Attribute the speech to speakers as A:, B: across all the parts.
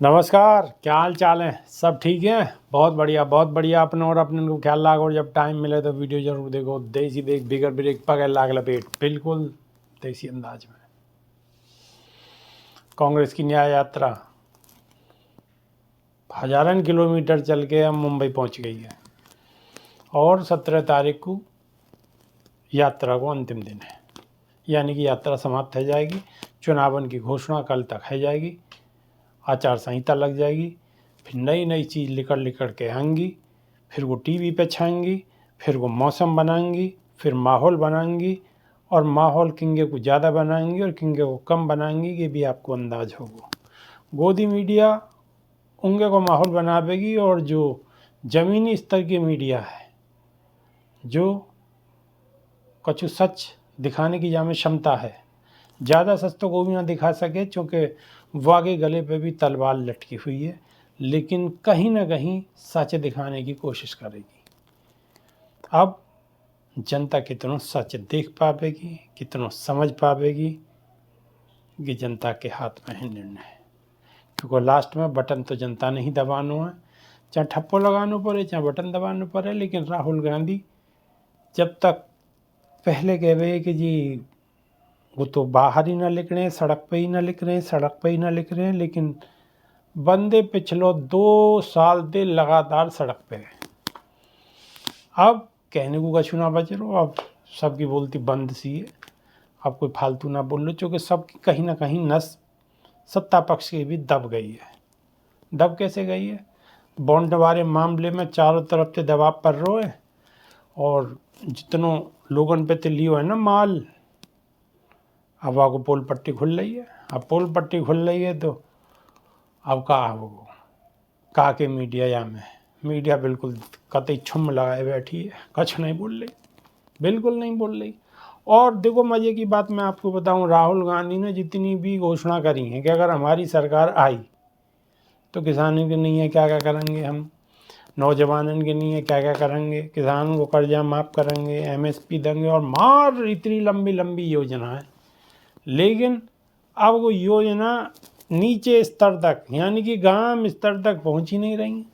A: नमस्कार, क्या हाल चाल है? सब ठीक है? बहुत बढ़िया, बहुत बढ़िया। अपने और अपने को ख्याल रखो और जब टाइम मिले तो वीडियो जरूर देखो। देसी देख बिगर ब्रेक पकड़ लाग लपेट, बिल्कुल देसी अंदाज में। कांग्रेस की न्याय यात्रा हजारन किलोमीटर चल के अब मुंबई पहुंच गई है और 17 तारीख को यात्रा को अंतिम दिन है, यानी कि यात्रा समाप्त हो जाएगी। चुनावन की घोषणा कल तक है जाएगी, आचार संहिता लग जाएगी, फिर नई नई चीज़ लिकड़ के आएंगी, फिर वो टीवी पे छाएंगी, फिर वो मौसम बनाएंगी, फिर माहौल बनाएंगी और माहौल किंगे को ज़्यादा बनाएंगी और किंगे को कम बनाएंगी, ये भी आपको अंदाज होगा। गोदी मीडिया उंगे को माहौल बनावेगी और जो ज़मीनी स्तर की मीडिया है, जो कछु सच दिखाने की जामे क्षमता है, ज़्यादा सच तो कोई भी ना दिखा सके क्योंकि वागे गले पे भी तलवार लटकी हुई है, लेकिन कहीं ना कहीं सच दिखाने की कोशिश करेगी। अब जनता कितनों सच देख पावेगी, कितनों समझ पावेगी, ये जनता के हाथ में है निर्णय। क्योंकि लास्ट में बटन तो जनता ने ही दबाना है, चाहे ठप्पो लगाना पड़े चाहे बटन दबाना पड़े। लेकिन राहुल गांधी जब तक पहले कह रहे कि जी वो तो बाहर ही ना लिख रहे हैं, सड़क पे ही ना लिख रहे हैं, सड़क पे ही ना लिख रहे हैं, लेकिन बंदे पिछलो 2 साल दे लगातार सड़क पे है। अब कहने को कछु ना बच रो, अब सबकी बोलती बंद सी है, अब कोई फालतू ना बोल लो, क्योंकि सबकी कहीं ना कहीं नस सत्ता पक्ष की भी दब गई है। दब कैसे गई है? बॉन्ड वाले मामले में चारों तरफ से दबाव पड़ रहा है और जितनों लोगन पे लियो है ना माल, अब आपको पोल पट्टी खुल रही है। अब पोल पट्टी खुल रही है तो अब का होगा का के मीडिया या में मीडिया बिल्कुल कतई छुम लगाए बैठी है, कछ नहीं बोल रही, बिल्कुल नहीं बोल रही। और देखो मज़े की बात मैं आपको बताऊं, राहुल गांधी ने जितनी भी घोषणा करी है कि अगर हमारी सरकार आई तो किसानों के नहीं है क्या क्या करेंगे हम, नौजवानों के नहीं है क्या क्या करेंगे, किसानों को कर्जा माफ़ करेंगे, एमएसपी देंगे और मार इतनी लंबी लंबी योजना है। लेकिन अब वो योजना नीचे स्तर तक यानी कि गांव स्तर तक पहुंच ही नहीं रही।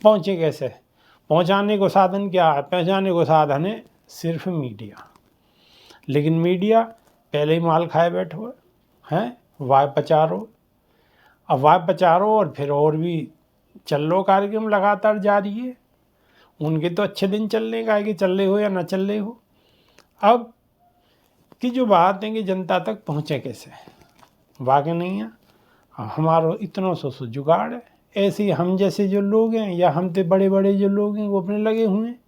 A: पहुंचे कैसे? पहुंचाने को साधन क्या है? पहुंचाने को साधन है सिर्फ मीडिया। लेकिन मीडिया पहले ही माल खाए बैठो है, वाय पचारो। अब वाय पचारो और फिर और भी चल लो कार्यक्रम लगातार जारी है। उनके तो अच्छे दिन चलने का है कि चल रहे हो या ना चल रहे हो। अब की जो बात है कि जनता तक पहुँचे कैसे, वाकई नहीं है। हमारा इतना सो जुगाड़ है। ऐसे ही हम जैसे जो लोग हैं या हम ते बड़े बड़े जो लोग हैं वो अपने लगे हुए हैं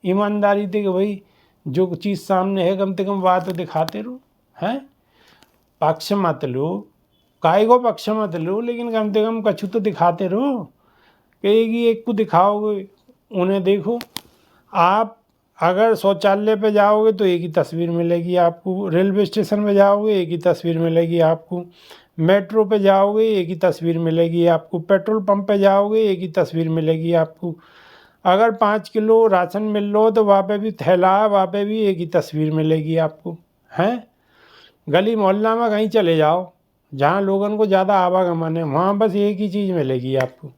A: ईमानदारी थे कि भाई जो चीज़ सामने है कम से कम बात तो दिखाते रहो हैं। पक्ष मत लो, काय को पक्ष मत लो, लेकिन कम से कम कछु तो दिखाते रहो कि एक को दिखाओगे उन्हें देखो। आप अगर शौचालय पे जाओगे तो एक ही तस्वीर मिलेगी आपको, रेलवे स्टेशन पे जाओगे एक ही तस्वीर मिलेगी आपको, मेट्रो पे जाओगे एक ही तस्वीर मिलेगी आपको, पेट्रोल पंप पे जाओगे एक ही तस्वीर मिलेगी आपको। अगर 5 किलो राशन मिल लो तो वहाँ पे भी थैला, वहाँ पे भी एक ही तस्वीर मिलेगी आपको हैं। गली मोहल्ला में कहीं चले जाओ जहाँ लोगों को ज़्यादा आवागमन है, वहाँ बस एक ही चीज़ मिलेगी आपको।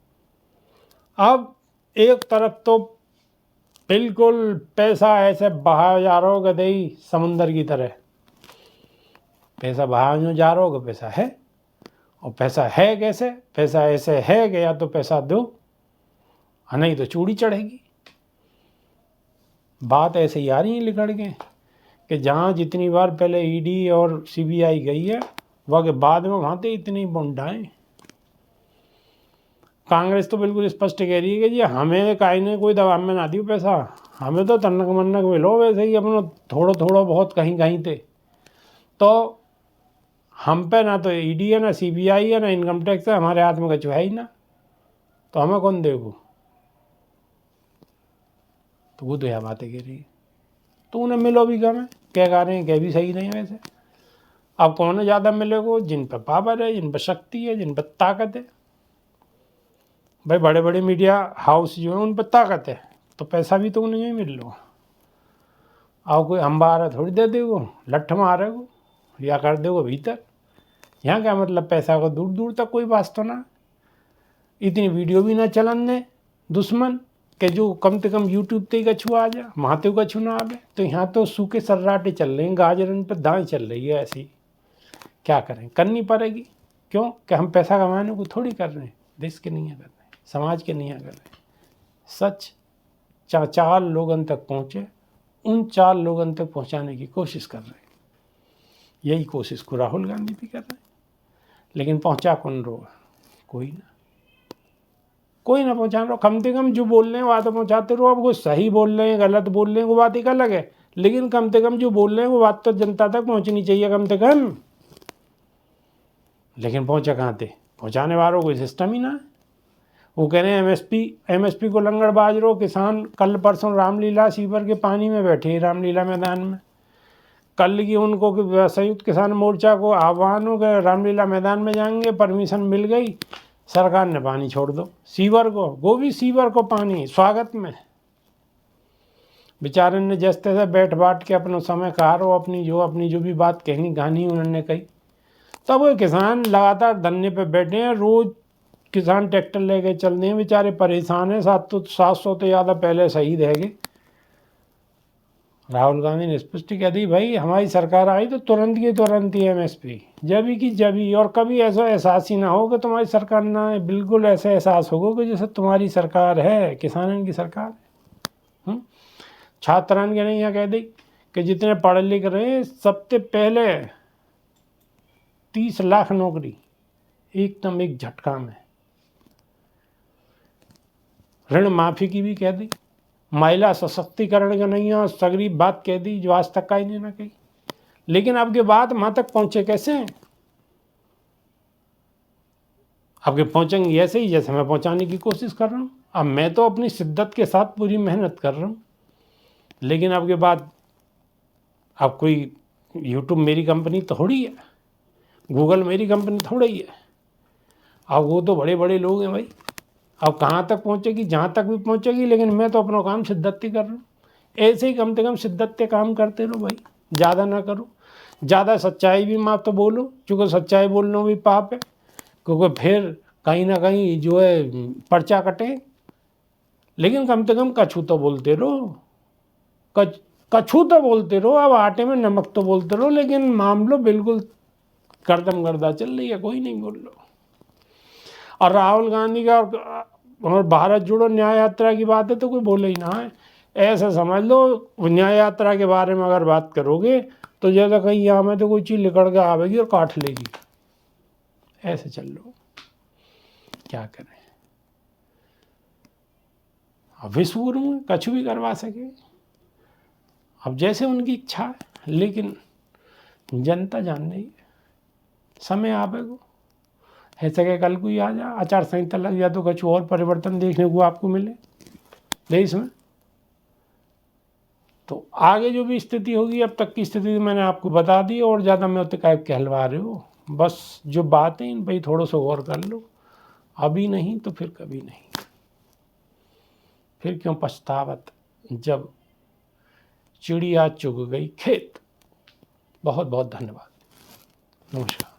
A: अब एक तरफ तो बिल्कुल पैसा ऐसे बहा जा रहा हो गदई समुंदर की तरह, पैसा बहा जा रहा हो, पैसा है। और पैसा है कैसे? पैसा ऐसे है कि या तो पैसा दो नहीं तो चूड़ी चढ़ेगी। बात ऐसे ही आ रही है लिखड़ के कि जहाँ जितनी बार पहले ईडी और सीबीआई गई है वह के बाद में वहाँ तो इतनी बुंडाएं। कांग्रेस तो बिल्कुल स्पष्ट कह रही है कि जी हमें काहे ने कोई दबाव में ना दियो पैसा, हमें तो तन्नक मन्नक मिलो वैसे ही अपना थोड़ो थोड़ो बहुत कहीं कहीं थे। तो हम पे ना तो ईडी है ना सीबीआई है ना इनकम टैक्स है, हमारे हाथ में कुछ है ही ना, तो हमें कौन देगो। तो वो तो यह बातें कह रही है। तो उन्हें मिलो भी कम है, क्या गा रहे हैं कह भी सही नहीं है वैसे। अब कौन ज़्यादा मिलेगा? जिन पर पावर है, जिन पर शक्ति है, जिन पर ताकत है। भाई बड़े बड़े मीडिया हाउस जो है उन पर ताकत है तो पैसा भी तो उन्हें नहीं मिल लो। अब कोई अंबारा थोड़ी दे देगो, लठ मारे को या कर देगो भीतर। यहाँ क्या मतलब पैसा को दूर दूर तक कोई वास्ता ना। इतनी वीडियो भी ना चलन दे दुश्मन कि जो कम से कम यूट्यूब पे ही कछु आ जा, वहाँ तो कछु ना आवे। तो यहाँ तो सूखे सर्राटे चल रहे हैं, गाजरन पर दाएँ चल रही है ऐसी। क्या करें, करनी पड़ेगी। क्यों कि हम पैसा कमाने को थोड़ी कर रहे हैं, देश के नहीं कर रहे, समाज के नहीं कर रहे। सच 4 लोगों तक पहुँचे, उन 4 लोगों तक पहुँचाने की कोशिश कर रहे हैं। यही कोशिश को राहुल गांधी भी कर रहे हैं, लेकिन पहुँचा कौन रहा? कोई ना पहुँचा रहा। कम से कम जो बोल रहे हैं वहाँ तो पहुँचाते रहो। अब वो सही बोल रहे हैं गलत बोल रहे हैं वो बात एक अलग है, लेकिन कम से कम जो बोल रहे हैं वो बात तो जनता तक पहुँचनी चाहिए कम से कम। लेकिन पहुँचा कहाँ थे? पहुँचाने वालों कोई सिस्टम ही ना है। वो कह रहे हैं एमएसपी को लंगड़ बाज रहो। किसान कल परसों रामलीला सीवर के पानी में बैठे हैं, रामलीला मैदान में। कल की उनको संयुक्त किसान मोर्चा को आह्वान हो गए, रामलीला मैदान में जाएंगे, परमिशन मिल गई, सरकार ने पानी छोड़ दो सीवर को, वो भी सीवर को पानी स्वागत में। बेचारे ने जैसे तैसे बैठ बाट के अपना समय कारो, अपनी जो भी बात कहनी कहानी उन्होंने कही। तब वो किसान लगातार धरने पे बैठे हैं, रोज किसान ट्रैक्टर लेके चल रहे हैं, बेचारे परेशान हैं। 700 तो ज़्यादा पहले शहीद है गए। राहुल गांधी ने स्पष्ट कह दी, भाई हमारी सरकार आई तो तुरंत ही एमएसपी जब ही, और कभी ऐसा एहसास ही ना हो कि तुम्हारी सरकार ना है। बिल्कुल ऐसा एहसास होगा कि जैसे तुम्हारी सरकार है, किसानों की सरकार है। छात्रान के नहीं यहाँ कह दी कि जितने पढ़े लिख रहे हैं सबसे पहले 30 लाख नौकरी एकदम एक झटका में। ऋण माफी की भी कह दी, महिला सशक्तिकरण का नहीं है, सगरी बात कह दी जो आज तक का ही नहीं ना कही। लेकिन आपके बात वहां तक पहुंचे कैसे? आपके पहुंचेंगे ऐसे ही जैसे मैं पहुंचाने की कोशिश कर रहा हूं। अब मैं तो अपनी शिद्दत के साथ पूरी मेहनत कर रहा हूं, लेकिन आपके बाद अब कोई यूट्यूब मेरी कंपनी थोड़ी है, गूगल मेरी कंपनी थोड़ी ही है। अब वो तो बड़े बड़े लोग हैं भाई। अब कहाँ तक पहुँचेगी? जहाँ तक भी पहुँचेगी, लेकिन मैं तो अपना काम शिद्दत से कर रहा हूँ। ऐसे ही कम से कम शिद्दत से काम करते रहो भाई, ज़्यादा ना करो। ज़्यादा सच्चाई भी मत तो बोलो, क्योंकि सच्चाई बोलना भी पाप है, क्योंकि फिर कहीं ना कहीं जो है पर्चा कटे। लेकिन कम से कम कछु तो बोलते रहो, कछु तो बोलते रहो। अब आटे में नमक तो बोलते रहो, लेकिन मामलो बिल्कुल गर्दम गर्दा चल रही है, कोई नहीं बोल रहा। और राहुल गांधी का और भारत जोड़ो न्याय यात्रा की बात है तो कोई बोले ही ना है। ऐसा समझ लो न्याय यात्रा के बारे में अगर बात करोगे तो जैसा कहीं यहाँ में तो कोई चीज़ लिकड़ के आवेगी और काट लेगी। ऐसे चल लो, क्या करें। अब विश्व गुरु में कछु भी करवा सके, अब जैसे उनकी इच्छा है, लेकिन जनता जान रही है। समय आवेगा, है सके कल को ही आ जा, आचार संहिता लग जा तो कुछ और परिवर्तन देखने को आपको मिले देश में। तो आगे जो भी स्थिति होगी, अब तक की स्थिति मैंने आपको बता दी, और ज़्यादा मैं उतने काय कहलवा रहे हो। बस जो बातें इन भाई थोड़ा सा गौर कर लो, अभी नहीं तो फिर कभी नहीं। फिर क्यों पछतावत जब चिड़िया चुग गई खेत। बहुत बहुत धन्यवाद, नमस्कार।